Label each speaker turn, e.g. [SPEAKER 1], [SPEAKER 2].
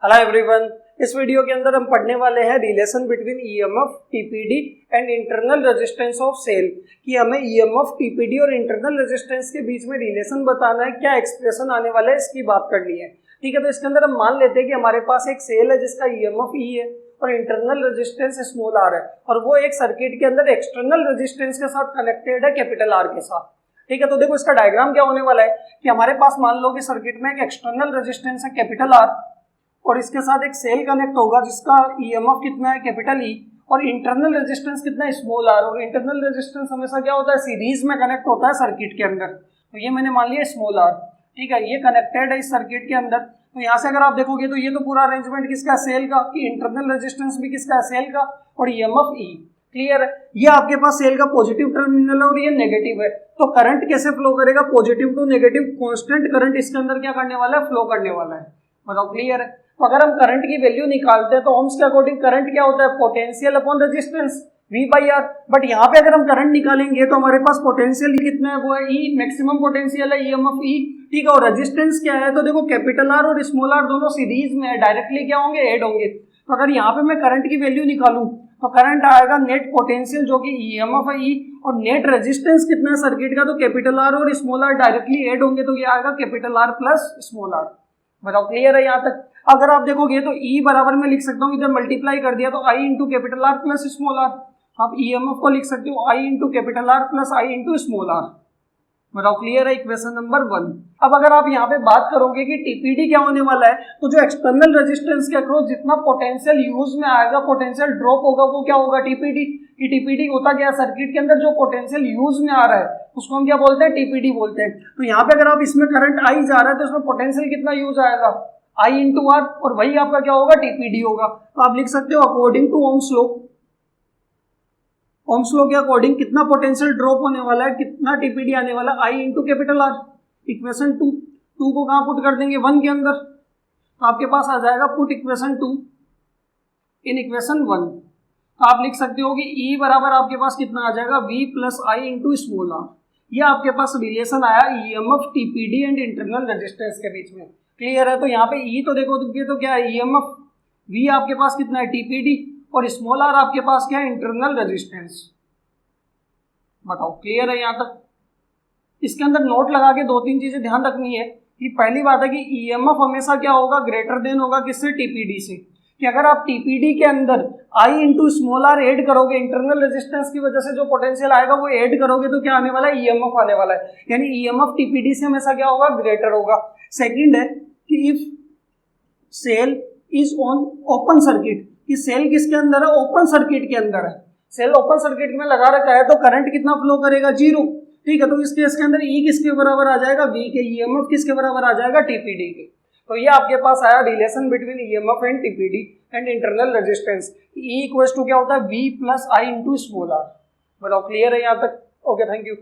[SPEAKER 1] Hello everyone, इस video के अंदर हम पढ़ने वाले हैं relation between EMF, TPD and internal resistance of cell कि हमें ईएमएफ, टीपीडी और इंटरनल रेजिस्टेंस के बीच में रिलेशन बताना है, क्या एक्सप्रेशन आने वाला है इसकी बात करनी है। ठीक है, तो इसके अंदर हम मान लेते हैं कि हमारे पास एक सेल है जिसका ईएमएफ ई है और इंटरनल रेजिस्टेंस स्मॉल आर है और वो एक सर्किट के अंदर एक्सटर्नल रेजिस्टेंस के साथ कनेक्टेड है कैपिटल आर के साथ। ठीक है, तो देखो इसका डायग्राम क्या होने वाला है कि हमारे पास मान लो कि सर्किट में एक एक्सटर्नल रेजिस्टेंस है कैपिटल आर और इसके साथ एक सेल कनेक्ट होगा जिसका ईएमएफ कितना है कैपिटल ई और इंटरनल रेजिस्टेंस कितना है स्मॉल आर। और इंटरनल रेजिस्टेंस हमेशा क्या होता है, सीरीज में कनेक्ट होता है सर्किट के अंदर, तो ये मैंने मान लिया स्मॉल आर। ठीक है, ये कनेक्टेड है इस सर्किट के अंदर। तो यहाँ से अगर आप देखोगे तो ये तो पूरा अरेंजमेंट किसका, सेल का, कि इंटरनल रेजिस्टेंस भी किसका है, सेल का, और ईएमएफ ई। क्लियर है, ये आपके पास सेल का पॉजिटिव टर्मिनल है और ये नेगेटिव है। तो करंट कैसे फ्लो करेगा, positive to negative constant current इसके अंदर क्या करने वाला है, फ्लो करने वाला है। बताओ क्लियर है। तो अगर हम करंट की वैल्यू निकालते हैं तो ओम्स के अकॉर्डिंग करंट क्या होता है, potential upon resistance V by R. But यहाँ पे अगर हम करंट निकालेंगे तो हमारे पास पोटेंशियल कितना है, वो है E, मैक्सिमम पोटेंशियल है ईएमएफ E। ठीक है, और रेजिस्टेंस क्या है, तो देखो कैपिटल आर और स्मॉल आर दोनों सीरीज में है, डायरेक्टली क्या होंगे, ऐड होंगे। तो अगर यहाँ पे मैं करंट की वैल्यू निकालूं तो करंट आएगा नेट पोटेंशियल जो कि ईएमएफ है E और नेट रेजिस्टेंस कितना है सर्किट का, तो कैपिटल आर और स्मॉल आर डायरेक्टली ऐड होंगे तो ये आएगा capital R plus small R. बताओ क्लियर है यहाँ तक। अगर आप देखोगे तो E बराबर में लिख सकता हूँ, इधर मल्टीप्लाई कर दिया तो I into capital R plus small R. आप ईएमएफ को लिख सकते हो I into capital R plus I into small R. बताओ क्लियर है, इक्वेशन नंबर 1। अब अगर आप यहाँ पे बात करोगे कि टीपीडी क्या होने वाला है, तो जो एक्सटर्नल रेजिस्टेंस के अक्रॉस जितना पोटेंशियल यूज में आएगा, पोटेंशियल ड्रॉप होगा, वो क्या होगा, टीपीडी। कि टीपीडी होता क्या है, सर्किट के अंदर जो पोटेंशियल यूज में आ रहा है उसको हम क्या बोलते हैं, टीपीडी बोलते हैं। तो यहाँ पे अगर आप इसमें करंट आई जा रहा है तो इसमें पोटेंशियल कितना यूज आएगा, I इंटू आर, और वही आपका क्या होगा, टीपीडी होगा। तो आप लिख सकते हो according to Ohm's law, Ohm's law के अकॉर्डिंग कितना पोटेंशियल ड्रॉप होने वाला है, कितना टीपीडी आने वाला है, I into capital R. Equation 2 को कहाँ पुट कर देंगे, 1 के अंदर, तो आपके पास आ जाएगा पुट इक्वेशन 2 इन इक्वेशन 1। तो आप लिख सकते हो कि E बराबर आपके पास कितना आ जाएगा, V plus I into small R. ये आपके पास रिलेशन आया EMF, TPD and internal resistance के बीच में। क्लियर है, तो यहाँ पे E तो देखो तो क्या है, ईएमएफ, V आपके पास कितना है, टीपीडी, और स्मॉल आर आपके पास क्या है, इंटरनल रेजिस्टेंस। बताओ क्लियर है यहाँ तक। इसके अंदर नोट लगा के 2-3 चीजें ध्यान रखनी है कि पहली बात है कि ईएमएफ हमेशा क्या होगा, ग्रेटर देन होगा किससे, टीपीडी से। कि अगर आप टीपीडी के अंदर I into small R add करोगे, इंटरनल रेजिस्टेंस की वजह से जो पोटेंशियल आएगा वो ऐड करोगे तो क्या आने वाला है, ईएमएफ आने वाला है। यानी ईएमएफ टीपीडी से हमेशा क्या होगा, ग्रेटर होगा। सेकंड है कि if cell is on open circuit, कि सेल किसके अंदर है, ओपन सर्किट के अंदर है। सेल ओपन सर्किट में लगा रखा है तो करंट कितना फ्लो करेगा, 0। ठीक है, तो इस केस के अंदर E किसके बराबर आ जाएगा, V के। ईएमएफ किसके बराबर आ जाएगा, टीपीडी के। तो ये आपके पास आया relation between EMF and TPD and internal resistance. E equals to क्या होता है, V plus I into small R. बताओ क्लियर है यहाँ तक। Okay, thank you.